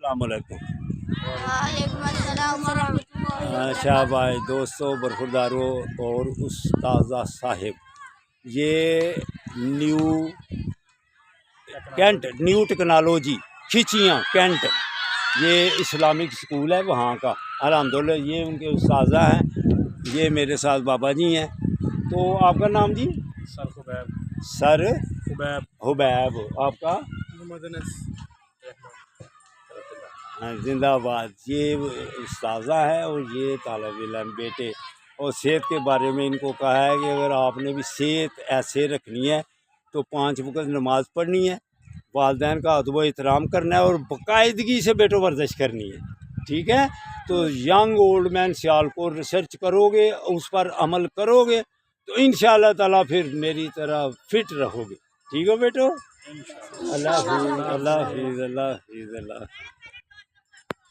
السلام علیکم وعلیکم السلام ورحمۃ اللہ۔ شہباز دوستوں، برخورداروں اور استاذہ صاحب، یہ نیو ٹیکنالوجی کھچیاں کینٹ، یہ اسلامک سکول ہے وہاں کا الحمدللہ۔ یہ ان کے استاذہ ہیں، یہ میرے ساتھ بابا جی ہیں۔ تو آپ کا نام جی؟ سر حبیب۔ آپ کا؟ زندہ آباد۔ یہ استاذہ ہے اور یہ طالب علم بیٹے۔ اور صحت کے بارے میں ان کو کہا ہے کہ اگر آپ نے بھی صحت ایسے رکھنی ہے تو 5 وقت نماز پڑھنی ہے، والدین کا ادب و احترام کرنا ہے اور باقاعدگی سے بیٹو ورزش کرنی ہے، ٹھیک ہے؟ تو ینگ اولڈ مین سیال کو ریسرچ کرو گے، اس پر عمل کرو گے تو انشاءاللہ تعالیٰ پھر میری طرح فٹ رہو گے، ٹھیک ہو بیٹو؟ اللہ حافظ، اللہ حافظ، اللہ حافظ، اللہ